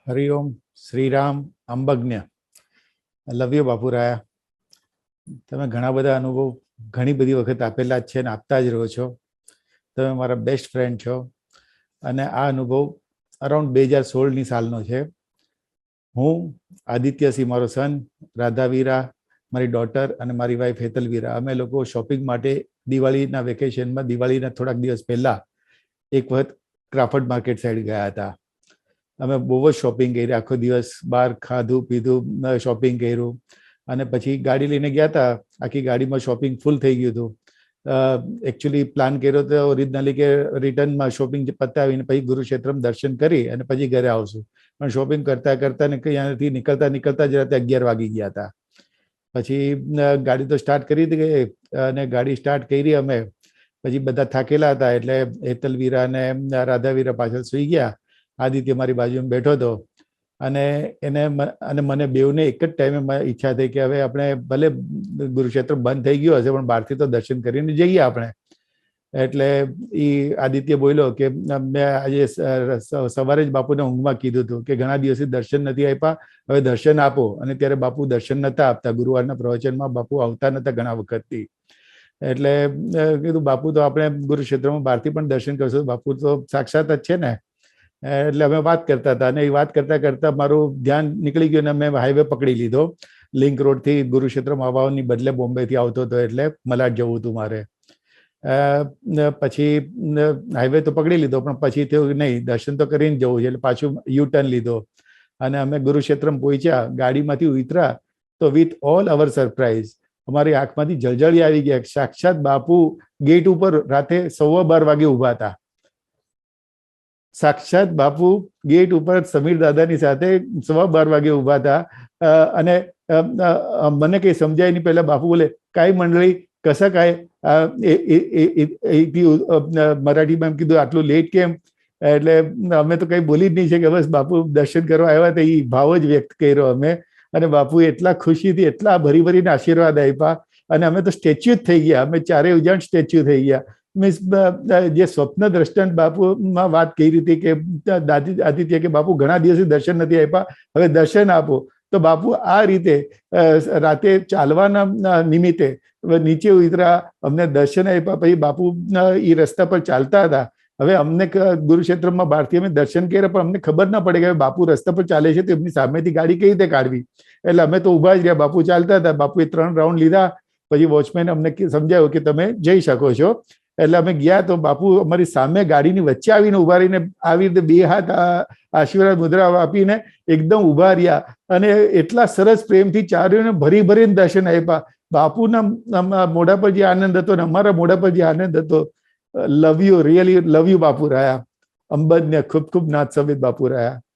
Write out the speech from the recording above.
હરિઓમ શ્રીરામ અંબજ્ઞ love you બાપુરાયા. તમે ઘણા બધા અનુભવ ઘણી બધી વખત આપેલા જ છે અને આપતા જ રહો છો. તમે મારા બેસ્ટ ફ્રેન્ડ છો અને આ અનુભવ અરાઉન્ડ 2016ની સાલનો છે. હું, આદિત્યસિંહ મારો સન, રાધાવીરા મારી ડોટર અને મારી વાઈફ હેતલવીરા, અમે લોકો શોપિંગ માટે દિવાળીના વેકેશનમાં, દિવાળીના થોડાક દિવસ પહેલા એક વખત ક્રાફર્ડ માર્કેટ સાઈડ ગયા હતા. અમે બહુ જ શોપિંગ કરી, આખો દિવસ બહાર ખાધું પીધું, શોપિંગ કર્યું અને પછી ગાડી લઈને ગયા હતા. આખી ગાડીમાં શોપિંગ ફૂલ થઈ ગયું હતું. એકચ્યુઅલી પ્લાન કર્યો તો ઓરિજિનલી કે રિટર્નમાં શોપિંગ પતાવીને પછી ગુરુક્ષેત્રમ દર્શન કરી અને પછી ઘરે આવશું, પણ શોપિંગ કરતા કરતા ને ત્યાંથી નીકળતા જ રાતે 11 વાગી ગયા હતા. પછી ગાડી તો સ્ટાર્ટ કરી હતી અને ગાડી સ્ટાર્ટ કરી અમે પછી બધા થાકેલા હતા એટલે હેતલવીરા અને રાધાવીરા પાછળ સુઈ ગયા. આદિત્ય મારી બાજુમાં બેઠો હતો અને મને બેઉને એક જ ટાઈમે ઈચ્છા થઈ કે હવે આપણે ભલે ગુરુક્ષેત્ર બંધ થઈ ગયું હશે પણ બહારથી તો દર્શન કરીને જઈએ આપણે. એટલે એ આદિત્ય બોલ્યો કે મેં આજે સવારે જ બાપુને ઊંઘમાં કીધું હતું કે ઘણા દિવસથી દર્શન નથી આપ્યા, હવે દર્શન આપો. અને ત્યારે બાપુ દર્શન નતા આપતા, ગુરુવારના પ્રવચનમાં બાપુ આવતા નતા ઘણા વખતથી. એટલે કીધું બાપુ તો આપણે ગુરુક્ષેત્રમાં બહારથી પણ દર્શન કરશું, બાપુ તો સાક્ષાત જ છે ને. એટલે અમે વાત કરતા હતા અને એ વાત કરતા કરતા મારું ધ્યાન નીકળી ગયું અને મેં હાઈવે પકડી લીધો. લિંક રોડથી ગુરુક્ષેત્રમાં આવવાની બદલે બોમ્બેથી આવતો હતો એટલે મલાડ જવું હતું મારે. પછી હાઈવે તો પકડી લીધો પણ પછી થયું નહીં, દર્શન તો કરીને જવું છે એટલે પાછું યુ ટર્ન લીધો અને અમે ગુરુક્ષેત્રમાં પહોંચ્યા. ગાડીમાંથી ઉતર્યા તો વિથ ઓલ અવર સરપ્રાઈઝ અમારી આંખમાંથી જળજળી આવી ગયા. સાક્ષાત બાપુ ગેટ ઉપર રાતે 12:15 વાગે ઊભા હતા. સાક્ષાત બાપુ ગેટ ઉપર સમીર દાદાની સાથે 12:15 વાગે ઊભા હતા. અને મને કઈ સમજાય નહીં. પહેલા બાપુ બોલે, કાંઈ મંડળી કશા કાંઈ, મરાઠીમાં એમ કીધું આટલું લેટ કેમ? એટલે અમે તો કઈ બોલી જ નહીં છે કે બસ બાપુ દર્શન કરવા આવ્યા હતા, એ ભાવ જ વ્યક્ત કર્યો અમે. અને બાપુ એટલા ખુશીથી એટલા ભરી ભરીને આશીર્વાદ આપ્યા અને અમે તો સ્ટેચ્યુ જ થઈ ગયા. અમે ચારેય જણ સ્ટેચ્યુ થઈ ગયા. મીન્સ જે સ્વપ્ન દ્રષ્ટાંત બાપુમાં વાત કરી હતી કે આદિત્ય કે બાપુ ઘણા દિવસથી દર્શન નથી આપ્યા, હવે દર્શન આપો. તો બાપુ આ રીતે રાતે ચાલવાના નિમિત્તે નીચે ઉતર્યા, અમને દર્શન આપ્યા. પછી બાપુ એ રસ્તા પર ચાલતા હતા. હવે અમને ગુરુક્ષેત્રમાં બહારથી અમે દર્શન કર્યા પણ અમને ખબર ના પડે કે બાપુ રસ્તા પર ચાલે છે તો એમની સામેથી ગાડી કઈ રીતે કાઢવી. એટલે અમે તો ઊભા જ રહ્યા, બાપુ ચાલતા હતા. બાપુએ 3 રાઉન્ડ લીધા પછી વોચમેન અમને સમજાવ્યું કે તમે જઈ શકો છો. એટલે અમે ગયા તો બાપુ અમારી સામે ગાડીની વચ્ચે આવીને ઉભા રહીને આવી રીતે 2 હાથ આશીર્વાદ મુદ્રા આપીને એકદમ ઉભા રહ્યા અને એટલા સરસ પ્રેમથી ચારેયને ભરી ભરીને દર્શન આપ્યા. બાપુના મોઢા પર જે આનંદ હતો ને અમારા મોઢા પર જે આનંદ હતો, love you, really love you બાપુ રહ્યા. અંબજને ખૂબ ખૂબ નાથ સમેત બાપુ રહ્યા.